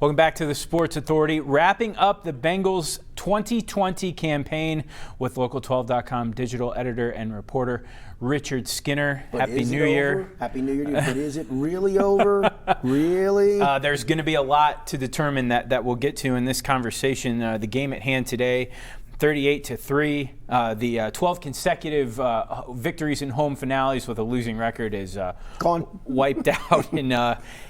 Welcome back to the Sports Authority. Wrapping up the Bengals 2020 campaign with Local12.com digital editor and reporter Richard Skinner. But Happy New Year. Happy New Year to you. But is it really over? Really? There's going to be a lot to determine that we'll get to in this conversation. The game at hand today, 38-3. The 12 consecutive victories in home finales with a losing record is Gone. Wiped out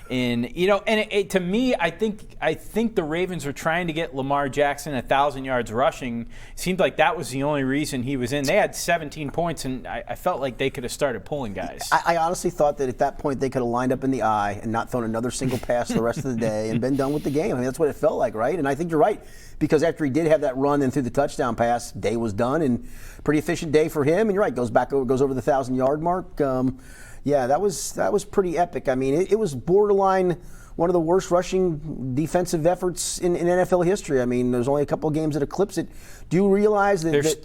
to me, I think the Ravens were trying to get Lamar Jackson 1,000 yards rushing. It seemed like that was the only reason he was in. They had 17 points, and I felt like they could have started pulling guys. I honestly thought that at that point they could have lined up in the eye and not thrown another single pass the rest of the day and been done with the game. I mean, that's what it felt like, right? And I think you're right, because after he did have that run and threw the touchdown pass, day was done, and pretty efficient day for him. And you're right, goes over the 1,000-yard mark. Yeah, that was pretty epic. I mean, it was borderline one of the worst rushing defensive efforts in NFL history. I mean, there's only a couple of games that eclipse it. Do you realize that there's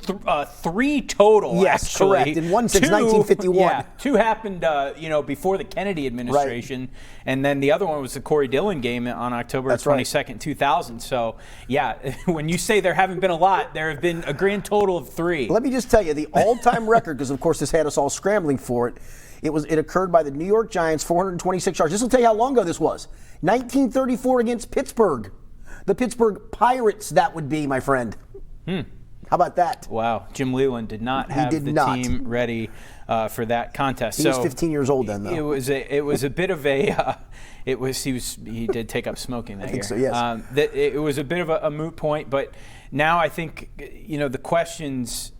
three total? Yes, actually. Correct. And one since 1951. Yeah, two happened, before the Kennedy administration, right. And then the other one was the Corey Dillon game on October 22nd, 2000. So, yeah, when you say there haven't been a lot, there have been a grand total of 3. Let me just tell you, the all-time record, because of course this had us all scrambling for it. It occurred by the New York Giants, 426 yards. This will tell you how long ago this was. 1934 against Pittsburgh. The Pittsburgh Pirates, that would be, my friend. How about that? Wow. Jim Leland did not have the team ready for that contest. He was 15 years old then, though. It was a bit of a he did take up smoking that year. I think so, yes. It was a bit of a moot point, but now I think the questions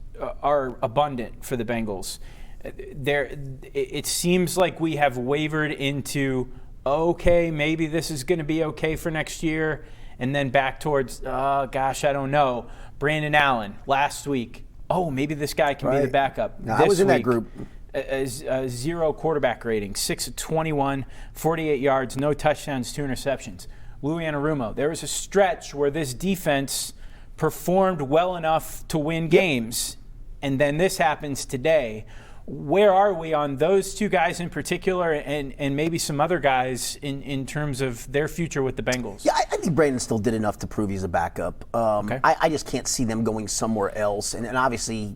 are abundant for the Bengals. It seems like we have wavered into, okay, maybe this is going to be okay for next year, and then back towards, I don't know. Brandon Allen last week, maybe this guy can be the backup. No, I was in that group. A 0 quarterback rating, 6 of 21, 48 yards, no touchdowns, 2 interceptions. Louis Anarumo, there was a stretch where this defense performed well enough to win games, and then this happens today. Where are we on those two guys in particular, and maybe some other guys in terms of their future with the Bengals? Yeah, I think Brandon still did enough to prove he's a backup. Okay. I just can't see them going somewhere else. And obviously,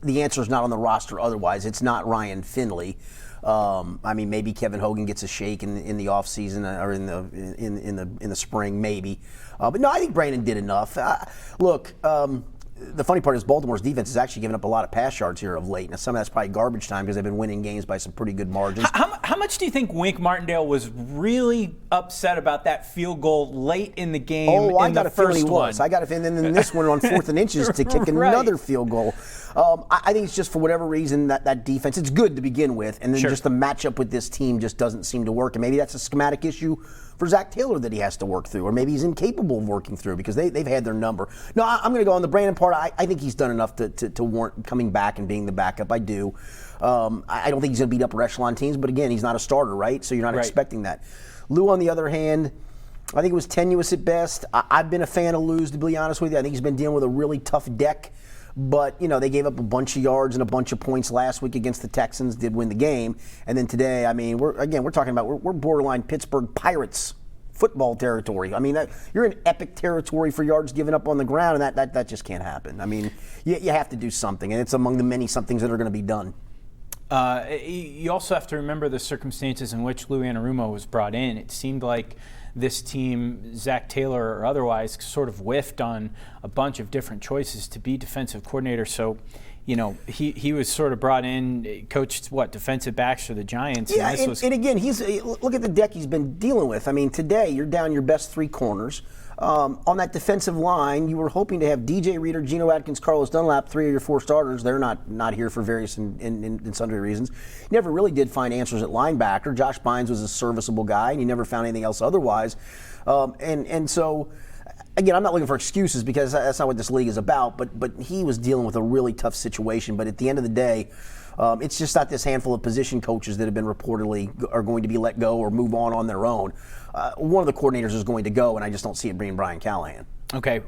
the answer is not on the roster otherwise. It's not Ryan Finley. Maybe Kevin Hogan gets a shake in the offseason or in the spring, maybe. But no, I think Brandon did enough. Look. The funny part is Baltimore's defense has actually given up a lot of pass yards here of late. Now, some of that's probably garbage time because they've been winning games by some pretty good margins. How much do you think Wink Martindale was really upset about that field goal late in the game? I got a feeling he was. I got a feeling in this one on 4th and inches to kick another field goal. I think it's just for whatever reason that defense, it's good to begin with, and then just the matchup with this team just doesn't seem to work. And maybe that's a schematic issue for Zach Taylor that he has to work through, or maybe he's incapable of working through because they've had their number. No, I'm going to go on the Brandon part. I think he's done enough to warrant coming back and being the backup. I do. I don't think he's going to beat upper echelon teams, but again, he's not a starter, right? So you're not expecting that. Lou, on the other hand, I think it was tenuous at best. I've been a fan of Lou's, to be honest with you. I think he's been dealing with a really tough deck. But, they gave up a bunch of yards and a bunch of points last week against the Texans, did win the game. And then today, we're talking about, we're borderline Pittsburgh Pirates football territory. You're in epic territory for yards given up on the ground, and that just can't happen. You have to do something, and it's among the many somethings that are going to be done. You also have to remember the circumstances in which Louis Anarumo was brought in. It seemed like this team, Zach Taylor or otherwise, sort of whiffed on a bunch of different choices to be defensive coordinator. So, he was sort of brought in, coached defensive backs for the Giants. Yeah, and again, look at the deck he's been dealing with. Today you're down your best 3 corners. On that defensive line, you were hoping to have DJ Reader, Geno Atkins, Carlos Dunlap, 3 of your 4 starters. They're not here for various and sundry reasons. You never really did find answers at linebacker. Josh Bynes was a serviceable guy, and you never found anything else otherwise. And so, again, I'm not looking for excuses because that's not what this league is about, but he was dealing with a really tough situation. But at the end of the day, it's just not this handful of position coaches that have been reportedly are going to be let go or move on their own. One of the coordinators is going to go, and I just don't see it being Brian Callahan. Okay.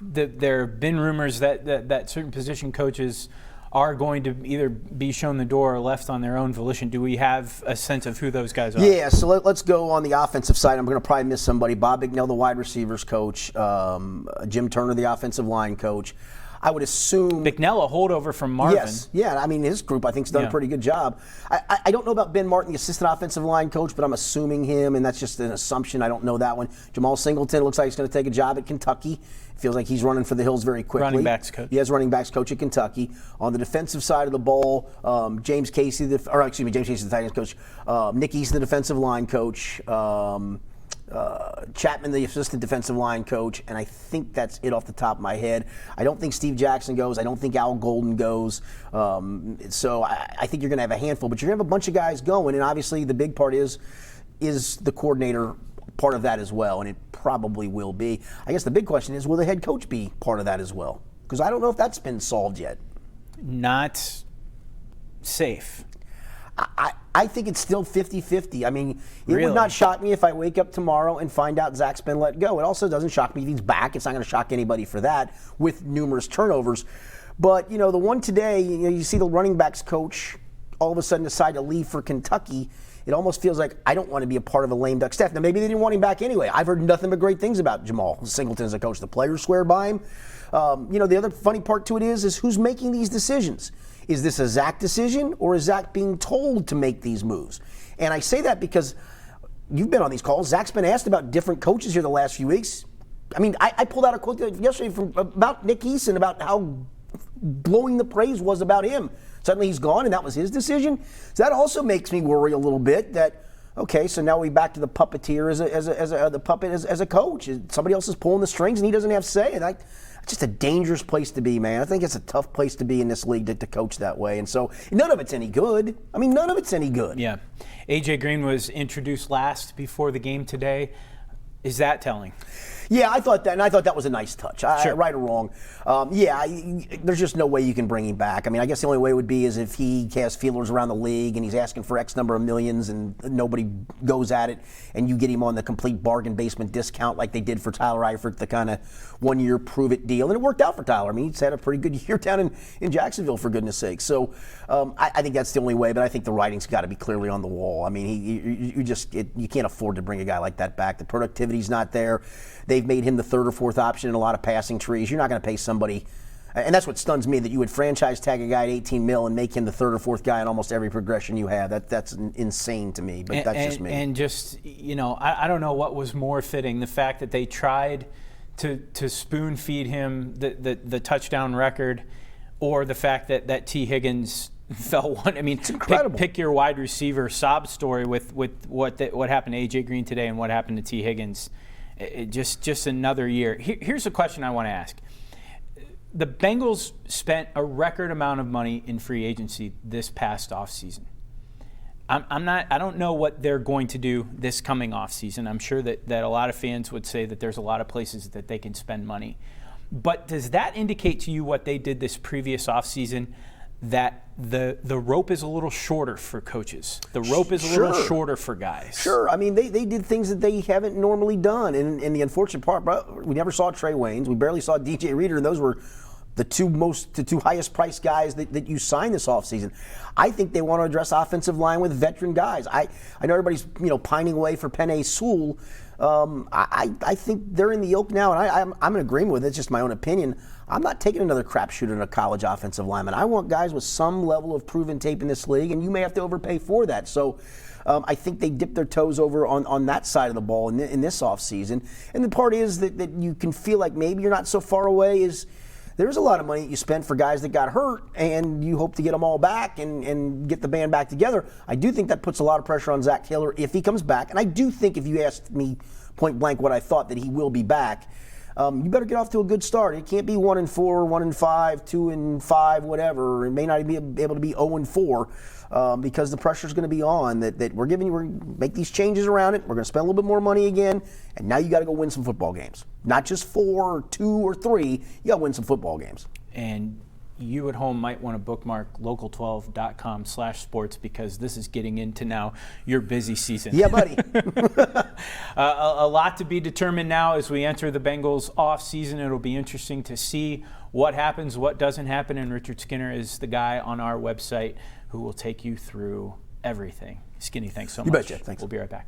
There have been rumors that certain position coaches are going to either be shown the door or left on their own volition. Do we have a sense of who those guys are? Yeah, so let's go on the offensive side. I'm going to probably miss somebody. Bob Bignell, the wide receivers coach. Jim Turner, the offensive line coach. I would assume Bignell, a holdover from Marvin. Yes, yeah. I mean, his group I think's done a pretty good job. I don't know about Ben Martin, the assistant offensive line coach, but I'm assuming him, and that's just an assumption. I don't know that one. Jamal Singleton looks like he's going to take a job at Kentucky. Feels like he's running for the hills very quickly. Running backs coach. He has running backs coach at Kentucky. On the defensive side of the ball, James Casey, James Casey, the Titans coach. Nick Easton, the defensive line coach. Chapman, the assistant defensive line coach, and I think that's it off the top of my head. I don't think Steve Jackson goes. I don't think Al Golden goes. So I think you're going to have a handful, but you're going to have a bunch of guys going, and obviously the big part is the coordinator part of that as well, and it probably will be. I guess the big question is, will the head coach be part of that as well? Because I don't know if that's been solved yet. Not safe. I think it's still 50-50. I mean, it Really? would not shock me if I wake up tomorrow and find out Zach's been let go. It also doesn't shock me if he's back. It's not going to shock anybody for that with numerous turnovers. But, the one today, you see the running backs coach all of a sudden decide to leave for Kentucky. It almost feels like I don't want to be a part of a lame duck staff. Now, maybe they didn't want him back anyway. I've heard nothing but great things about Jamal Singleton as a coach. The players swear by him. The other funny part to it is who's making these decisions. Is this a Zach decision, or is Zach being told to make these moves? And I say that because you've been on these calls. Zach's been asked about different coaches here the last few weeks. I mean, I pulled out a quote yesterday about Nick Easton about how glowing the praise was about him. Suddenly he's gone, and that was his decision. So that also makes me worry a little bit that, okay, so now we're back to the puppeteer as a coach. Somebody else is pulling the strings, and he doesn't have say. And it's just a dangerous place to be, man. I think it's a tough place to be in this league to coach that way. And so none of it's any good. I mean, none of it's any good. Yeah. A.J. Green was introduced last before the game today. Is that telling? Yeah, I thought that, and I thought that was a nice touch. Sure. Right or wrong. There's just no way you can bring him back. I mean, I guess the only way would be is if he casts feelers around the league and he's asking for X number of millions and nobody goes at it, and you get him on the complete bargain basement discount like they did for Tyler Eifert, the kind of one-year prove-it deal. And it worked out for Tyler. I mean, he's had a pretty good year down in Jacksonville, for goodness sake. So I think that's the only way, but I think the writing's got to be clearly on the wall. I mean, you can't afford to bring a guy like that back. The productivity's not there. They've made him the third or fourth option in a lot of passing trees. You're not going to pay somebody, and that's what stuns me, that you would franchise tag a guy at $18 million and make him the third or fourth guy in almost every progression you have. That's insane to me, but that's just me. And just, I don't know what was more fitting, the fact that they tried to spoon feed him the touchdown record, or the fact that T. Higgins fell one. I mean, it's incredible. Pick your wide receiver sob story with what happened to A.J. Green today and what happened to T. Higgins. Just another year. Here's a question I want to ask. The Bengals spent a record amount of money in free agency this past offseason. I don't know what they're going to do this coming offseason. I'm sure that a lot of fans would say that there's a lot of places that they can spend money. But does that indicate to you what they did this previous offseason, that the rope is a little shorter for coaches? The rope is a little shorter for guys. Sure. I mean, they did things that they haven't normally done. And the unfortunate part, we never saw Trey Waynes. We barely saw DJ Reader, and those were the two highest priced guys that you signed this offseason. I think they want to address offensive line with veteran guys. I know everybody's pining away for Penei Sewell. I think they're in the yoke now, and I'm in agreement with it. It's just my own opinion. I'm not taking another crapshoot in a college offensive lineman. I want guys with some level of proven tape in this league, and you may have to overpay for that. So I think they dipped their toes over on that side of the ball in this offseason. And the part is that you can feel like maybe you're not so far away is there's a lot of money that you spent for guys that got hurt, and you hope to get them all back and get the band back together. I do think that puts a lot of pressure on Zach Taylor if he comes back. And I do think, if you asked me point blank what I thought, that he will be back, you better get off to a good start. It can't be 1-4, 1-5, 2-5, whatever. It may not be able to be 0-4 because the pressure's going to be on that we're going to make these changes around it. We're going to spend a little bit more money again, and now you got to go win some football games. Not just 4 or 2 or 3. You got to win some football games. And you at home might want to bookmark local12.com/sports because this is getting into now your busy season. Yeah, buddy. A lot to be determined now as we enter the Bengals offseason. It'll be interesting to see what happens, what doesn't happen, and Richard Skinner is the guy on our website who will take you through everything. Skinny, thanks so much. You betcha. Thanks. We'll be right back.